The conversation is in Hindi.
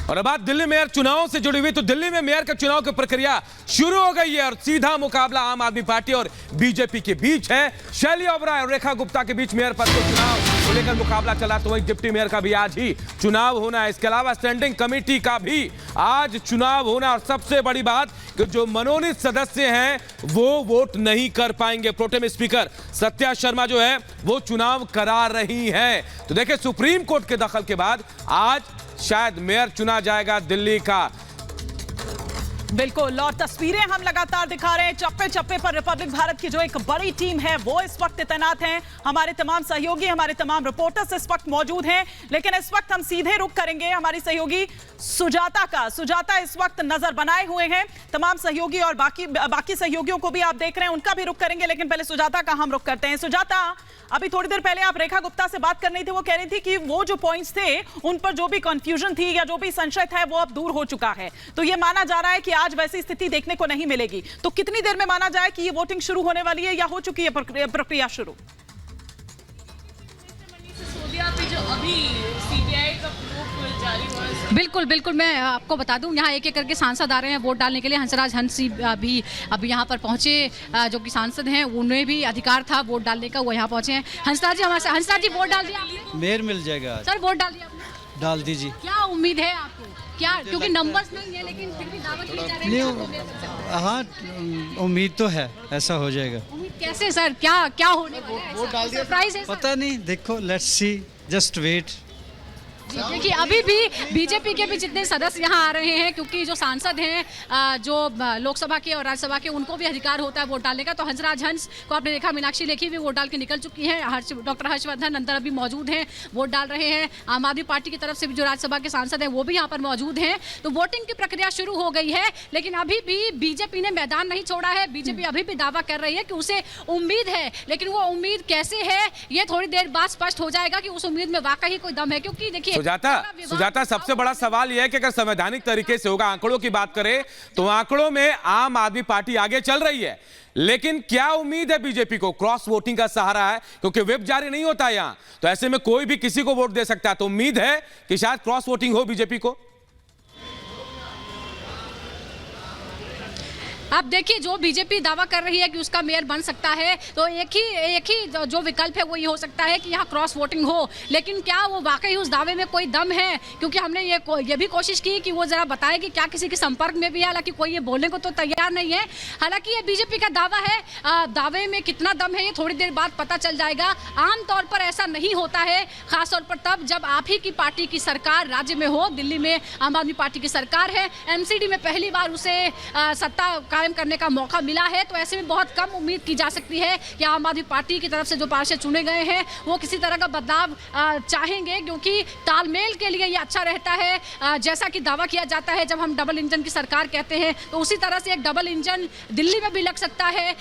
और अब बात दिल्ली मेयर चुनाव से जुड़ी हुई, तो दिल्ली में मेयर का चुनाव की प्रक्रिया शुरू हो गई है और सीधा मुकाबला आम आदमी पार्टी और बीजेपी के बीच है। शैली ओबराय और रेखा गुप्ता के बीच मेयर पद के चुनाव को लेकर मुकाबला चला, तो वहीं डिप्टी मेयर का भी आज ही चुनाव होना है। इसके अलावा स्टैंडिंग कमेटी का भी आज चुनाव होना, और सबसे बड़ी बात कि जो मनोनीत सदस्य हैं वो वोट नहीं कर पाएंगे। प्रोटेम स्पीकर सत्या शर्मा जो है वो चुनाव करा रही हैं। तो देखिए, सुप्रीम कोर्ट के दखल के बाद आज शायद मेयर चुना जाएगा दिल्ली का। बिल्कुल, और तस्वीरें हम लगातार दिखा रहे हैं। चप्पे चप्पे पर रिपब्लिक भारत की जो एक बड़ी टीम है वो इस वक्त तैनात हैं। हमारे तमाम सहयोगी, हमारे तमाम रिपोर्टर्स इस वक्त मौजूद हैं। लेकिन इस वक्त हम सीधे रुख करेंगे हमारी सहयोगी सुजाता का। सुजाता इस वक्त नजर बनाए हुए हैं। तमाम सहयोगी और बाकी सहयोगियों को भी आप देख रहे हैं, उनका भी रुख करेंगे। लेकिन पहले सुजाता का हम रुख करते हैं। सुजाता, अभी थोड़ी देर पहले आप रेखा गुप्ता से बात कर रही थी, वो कह रही थी कि वो जो पॉइंट्स थे उन पर जो भी कंफ्यूजन थी या जो भी संशय था वो अब दूर हो चुका है। तो ये माना जा रहा है कि आज वैसी स्थिति देखने को नहीं मिलेगी। तो कितनी देर में माना जाए कि ये वोटिंग शुरू होने वाली है या हो चुकी है प्रक्रिया शुरू? बिल्कुल बिल्कुल, मैं आपको बता दूं, यहाँ एक एक करके सांसद आ रहे हैं वोट डालने के लिए। हंसराज हंसी भी अभी यहाँ पर पहुंचे, जो कि सांसद हैं उन्हें भी अधिकार था वोट डालने का, वो यहाँ पहुंचे हैं। हंसराज जी, हमारे हंसराज जी, वोट डाल दिया आपने? मेयर मिल जाएगा सर, वोट डाल दिया आपने? डाल दीजिए। क्या उम्मीद है आपको? क्या, क्योंकि नंबर्स नहीं है लेकिन फिर भी दावा किया जा रहा है कि हाँ, उम्मीद तो है ऐसा हो जाएगा। उम्मीद कैसे सर? क्या होने वाला है? वोट डाल दिया, सरप्राइज है? पता नहीं, देखो, लेट्स सी, जस्ट वेट। देखिए, अभी भी बीजेपी के भी जितने सदस्य यहाँ आ रहे हैं, क्योंकि जो सांसद हैं जो लोकसभा के और राज्यसभा के, उनको भी अधिकार होता है वोट डालने का। तो हंसराज हंस को आपने देखा, मीनाक्षी लेखी भी वोट डाल के निकल चुकी हैं। डॉक्टर हर्षवर्धन अंदर अभी मौजूद हैं, वोट डाल रहे हैं। आम आदमी पार्टी की तरफ से भी जो राज्यसभा के सांसद हैं वो भी यहाँ पर मौजूद हैं। तो वोटिंग की प्रक्रिया शुरू हो गई है, लेकिन अभी भी बीजेपी ने मैदान नहीं छोड़ा है। बीजेपी अभी भी दावा कर रही है कि उसे उम्मीद है, लेकिन वो उम्मीद कैसे है ये थोड़ी देर बाद स्पष्ट हो जाएगा कि उस उम्मीद में वाकई कोई दम है। क्योंकि देखिए सुजाता, सबसे बड़ा सवाल यह है कि अगर संवैधानिक तरीके से होगा, आंकड़ों की बात करें तो आंकड़ों में आम आदमी पार्टी आगे चल रही है, लेकिन क्या उम्मीद है बीजेपी को? क्रॉस वोटिंग का सहारा है, क्योंकि व्हिप जारी नहीं होता यहां, तो ऐसे में कोई भी किसी को वोट दे सकता है। तो उम्मीद है कि शायद क्रॉस वोटिंग हो बीजेपी को। अब देखिए, जो बीजेपी दावा कर रही है कि उसका मेयर बन सकता है, तो एक ही जो विकल्प है वो ये हो सकता है कि यहाँ क्रॉस वोटिंग हो। लेकिन क्या वो वाकई उस दावे में कोई दम है? क्योंकि हमने ये भी कोशिश की कि वो जरा बताए कि क्या किसी के संपर्क में भी है, हालांकि कोई ये बोलने को तो तैयार नहीं है। हालांकि ये बीजेपी का दावा है, दावे में कितना दम है ये थोड़ी देर बाद पता चल जाएगा। आमतौर पर ऐसा नहीं होता है, खासतौर पर तब जब आप ही की पार्टी की सरकार राज्य में हो। दिल्ली में आम आदमी पार्टी की सरकार है, एमसीडी में पहली बार उसे सत्ता कायम करने का मौका मिला है। तो ऐसे में बहुत कम उम्मीद की जा सकती है कि आम आदमी पार्टी की तरफ से जो पार्षद चुने गए हैं वो किसी तरह का बदलाव चाहेंगे, क्योंकि तालमेल के लिए ये अच्छा रहता है। जैसा कि दावा किया जाता है, जब हम डबल इंजन की सरकार कहते हैं, तो उसी तरह से एक डबल इंजन दिल्ली में भी लग सकता है।